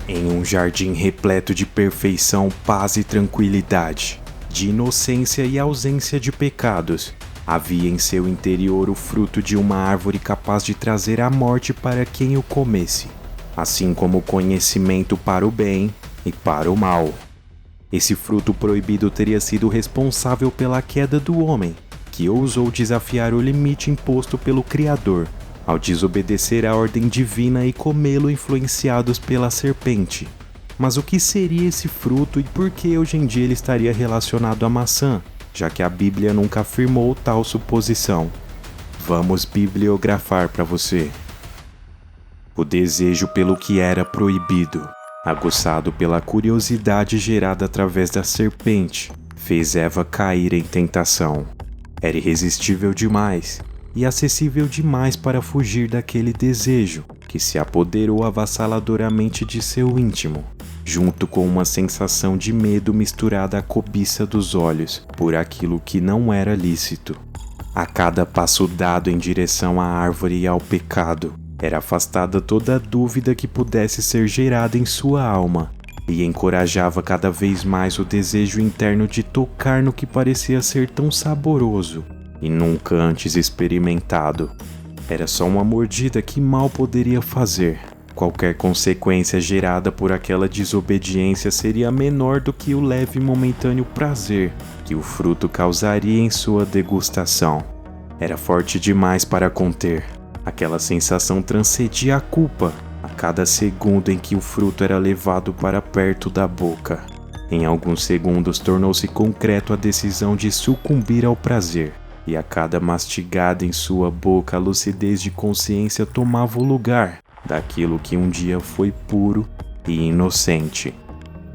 Em um jardim repleto de perfeição, paz e tranquilidade, de inocência e ausência de pecados, havia em seu interior o fruto de uma árvore capaz de trazer a morte para quem o comesse, assim como o conhecimento para o bem e para o mal. Esse fruto proibido teria sido responsável pela queda do homem, que ousou desafiar o limite imposto pelo Criador, ao desobedecer à ordem divina e comê-lo influenciados pela serpente. Mas o que seria esse fruto e por que hoje em dia ele estaria relacionado à maçã, já que a Bíblia nunca afirmou tal suposição? Vamos bibliografar para você. O desejo pelo que era proibido, aguçado pela curiosidade gerada através da serpente, fez Eva cair em tentação. Era irresistível demais e acessível demais para fugir daquele desejo que se apoderou avassaladoramente de seu íntimo, junto com uma sensação de medo misturada à cobiça dos olhos por aquilo que não era lícito. A cada passo dado em direção à árvore e ao pecado, era afastada toda a dúvida que pudesse ser gerada em sua alma, e encorajava cada vez mais o desejo interno de tocar no que parecia ser tão saboroso e nunca antes experimentado. Era só uma mordida que mal poderia fazer. Qualquer consequência gerada por aquela desobediência seria menor do que o leve e momentâneo prazer que o fruto causaria em sua degustação. Era forte demais para conter. Aquela sensação transcendia a culpa a cada segundo em que o fruto era levado para perto da boca. Em alguns segundos tornou-se concreto a decisão de sucumbir ao prazer, e a cada mastigada em sua boca a lucidez de consciência tomava o lugar daquilo que um dia foi puro e inocente.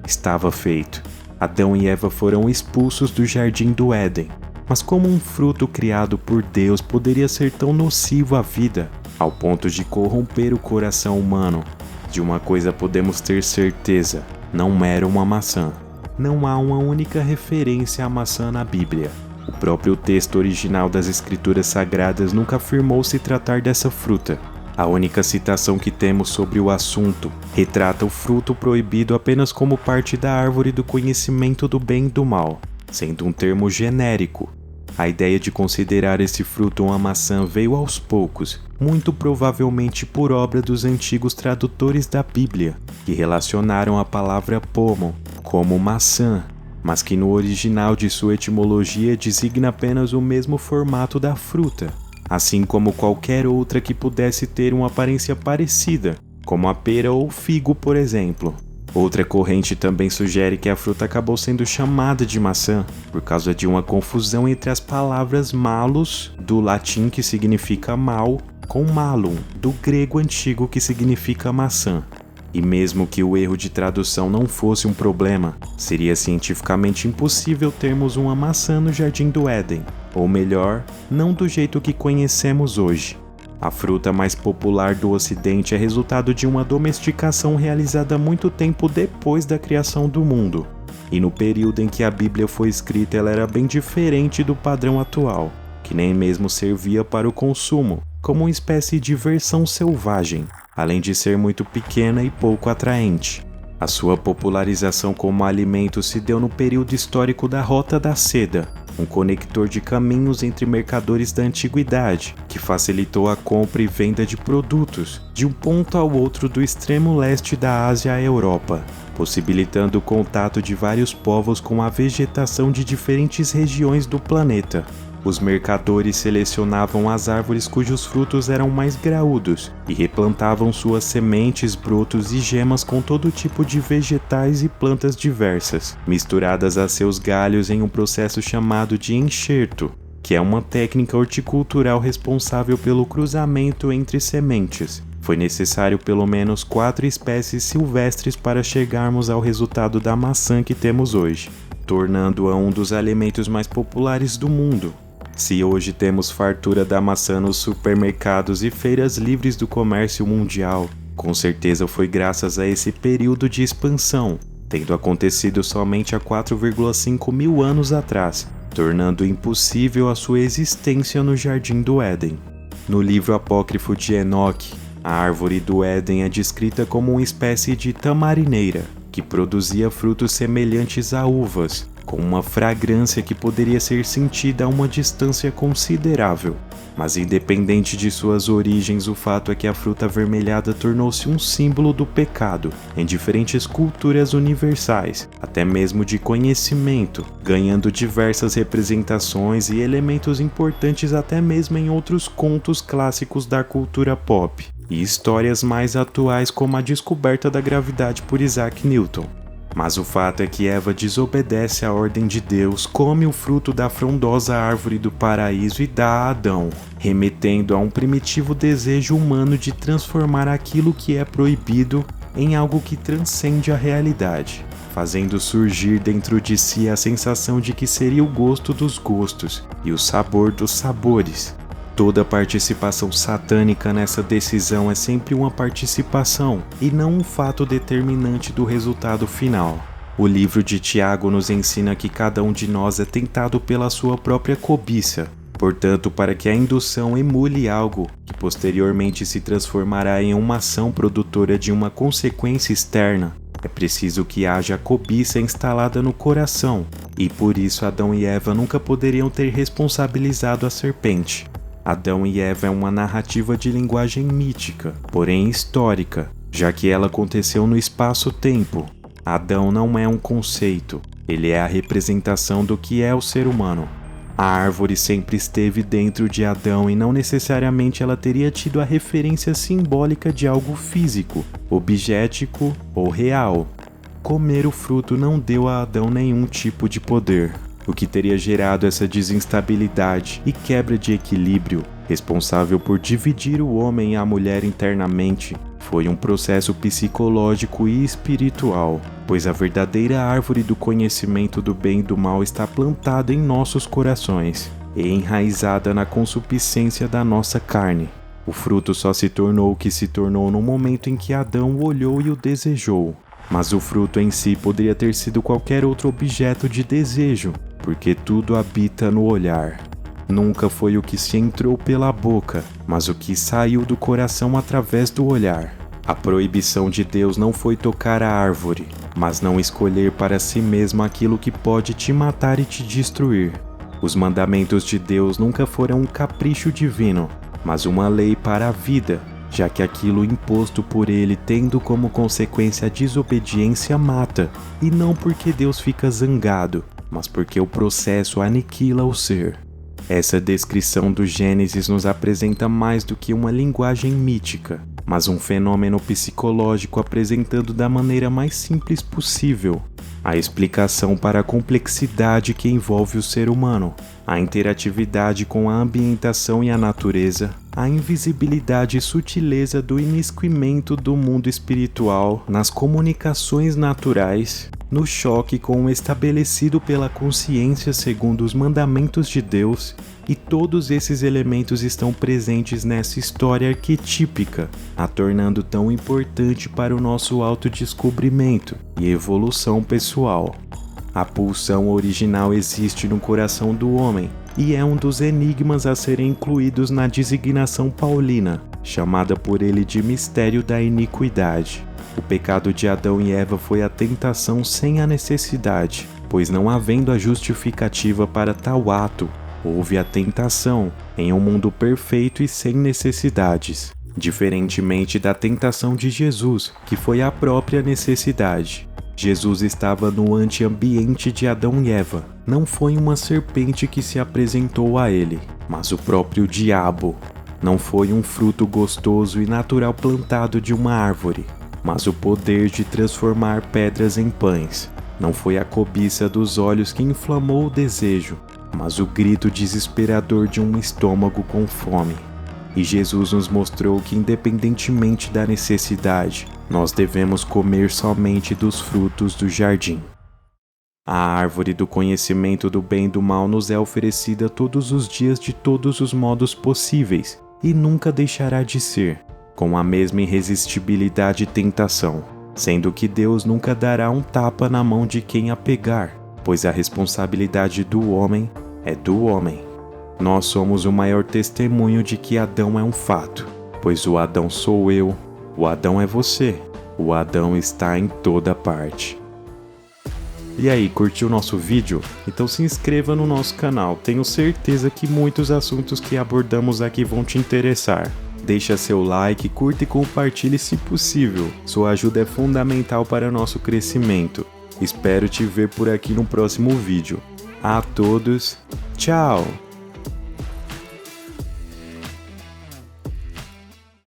Estava feito. Adão e Eva foram expulsos do jardim do Éden. Mas como um fruto criado por Deus poderia ser tão nocivo à vida, ao ponto de corromper o coração humano? De uma coisa podemos ter certeza: não era uma maçã. Não há uma única referência à maçã na Bíblia. O próprio texto original das Escrituras Sagradas nunca afirmou se tratar dessa fruta. A única citação que temos sobre o assunto retrata o fruto proibido apenas como parte da árvore do conhecimento do bem e do mal, sendo um termo genérico. A ideia de considerar esse fruto uma maçã veio aos poucos, muito provavelmente por obra dos antigos tradutores da Bíblia, que relacionaram a palavra pomo como maçã, mas que no original de sua etimologia designa apenas o mesmo formato da fruta, assim como qualquer outra que pudesse ter uma aparência parecida, como a pera ou figo, por exemplo. Outra corrente também sugere que a fruta acabou sendo chamada de maçã por causa de uma confusão entre as palavras malus, do latim que significa mal, com malum, do grego antigo que significa maçã. E mesmo que o erro de tradução não fosse um problema, seria cientificamente impossível termos uma maçã no Jardim do Éden, ou melhor, não do jeito que conhecemos hoje. A fruta mais popular do Ocidente é resultado de uma domesticação realizada muito tempo depois da criação do mundo. E no período em que a Bíblia foi escrita, ela era bem diferente do padrão atual, que nem mesmo servia para o consumo, como uma espécie de versão selvagem, além de ser muito pequena e pouco atraente. A sua popularização como alimento se deu no período histórico da Rota da Seda, um conector de caminhos entre mercadores da antiguidade, que facilitou a compra e venda de produtos de um ponto ao outro do extremo leste da Ásia à Europa, possibilitando o contato de vários povos com a vegetação de diferentes regiões do planeta. Os mercadores selecionavam as árvores cujos frutos eram mais graúdos e replantavam suas sementes, brotos e gemas com todo tipo de vegetais e plantas diversas, misturadas a seus galhos em um processo chamado de enxerto, que é uma técnica horticultural responsável pelo cruzamento entre sementes. Foi necessário pelo menos 4 espécies silvestres para chegarmos ao resultado da maçã que temos hoje, tornando-a um dos alimentos mais populares do mundo. Se hoje temos fartura da maçã nos supermercados e feiras livres do comércio mundial, com certeza foi graças a esse período de expansão, tendo acontecido somente há 4,5 mil anos atrás, tornando impossível a sua existência no Jardim do Éden. No livro apócrifo de Enoque, A árvore do Éden é descrita como uma espécie de tamarineira, que produzia frutos semelhantes a uvas, com uma fragrância que poderia ser sentida a uma distância considerável. Mas independente de suas origens, o fato é que a fruta avermelhada tornou-se um símbolo do pecado em diferentes culturas universais, até mesmo de conhecimento, ganhando diversas representações e elementos importantes até mesmo em outros contos clássicos da cultura pop, e histórias mais atuais como a descoberta da gravidade por Isaac Newton. Mas o fato é que Eva desobedece à ordem de Deus, come o fruto da frondosa árvore do paraíso e dá a Adão, remetendo a um primitivo desejo humano de transformar aquilo que é proibido em algo que transcende a realidade, fazendo surgir dentro de si a sensação de que seria o gosto dos gostos e o sabor dos sabores. Toda participação satânica nessa decisão é sempre uma participação e não um fato determinante do resultado final. O livro de Tiago nos ensina que cada um de nós é tentado pela sua própria cobiça. Portanto, para que a indução emule algo que posteriormente se transformará em uma ação produtora de uma consequência externa, é preciso que haja cobiça instalada no coração, e por isso Adão e Eva nunca poderiam ter responsabilizado a serpente. Adão e Eva é uma narrativa de linguagem mítica, porém histórica, já que ela aconteceu no espaço-tempo. Adão não é um conceito, ele é a representação do que é o ser humano. A árvore sempre esteve dentro de Adão e não necessariamente ela teria tido a referência simbólica de algo físico, objetístico ou real. Comer o fruto não deu a Adão nenhum tipo de poder. O que teria gerado essa desinstabilidade e quebra de equilíbrio, responsável por dividir o homem e a mulher internamente, foi um processo psicológico e espiritual, pois a verdadeira árvore do conhecimento do bem e do mal está plantada em nossos corações e enraizada na concupiscência da nossa carne. O fruto só se tornou o que se tornou no momento em que Adão o olhou e o desejou. Mas o fruto em si poderia ter sido qualquer outro objeto de desejo, porque tudo habita no olhar. Nunca foi o que se entrou pela boca, mas o que saiu do coração através do olhar. A proibição de Deus não foi tocar a árvore, mas não escolher para si mesmo aquilo que pode te matar e te destruir. Os mandamentos de Deus nunca foram um capricho divino, mas uma lei para a vida, já que aquilo imposto por ele tendo como consequência a desobediência mata, e não porque Deus fica zangado, mas porque o processo aniquila o ser. Essa descrição do Gênesis nos apresenta mais do que uma linguagem mítica, mas um fenômeno psicológico apresentando da maneira mais simples possível a explicação para a complexidade que envolve o ser humano, a interatividade com a ambientação e a natureza, a invisibilidade e sutileza do imiscuimento do mundo espiritual nas comunicações naturais, no choque com o estabelecido pela consciência segundo os mandamentos de Deus, e todos esses elementos estão presentes nessa história arquetípica, a tornando tão importante para o nosso autodescobrimento e evolução pessoal. A pulsão original existe no coração do homem e é um dos enigmas a serem incluídos na designação paulina, chamada por ele de mistério da iniquidade. O pecado de Adão e Eva foi a tentação sem a necessidade, pois não havendo a justificativa para tal ato, houve a tentação em um mundo perfeito e sem necessidades, diferentemente da tentação de Jesus, que foi a própria necessidade. Jesus estava no anti-ambiente de Adão e Eva. Não foi uma serpente que se apresentou a ele, mas o próprio diabo. Não foi um fruto gostoso e natural plantado de uma árvore, mas o poder de transformar pedras em pães. Não foi a cobiça dos olhos que inflamou o desejo, mas o grito desesperador de um estômago com fome. E Jesus nos mostrou que, independentemente da necessidade, nós devemos comer somente dos frutos do jardim. A árvore do conhecimento do bem e do mal nos é oferecida todos os dias de todos os modos possíveis, e nunca deixará de ser, com a mesma irresistibilidade e tentação, sendo que Deus nunca dará um tapa na mão de quem a pegar, pois a responsabilidade do homem é do homem. Nós somos o maior testemunho de que Adão é um fato. pois o Adão sou eu, o Adão é você, o Adão está em toda parte. E aí, curtiu o nosso vídeo? Então se inscreva no nosso canal, tenho certeza que muitos assuntos que abordamos aqui vão te interessar. Deixa seu like, curta e compartilhe se possível, sua ajuda é fundamental para nosso crescimento. Espero te ver por aqui no próximo vídeo. A todos, tchau!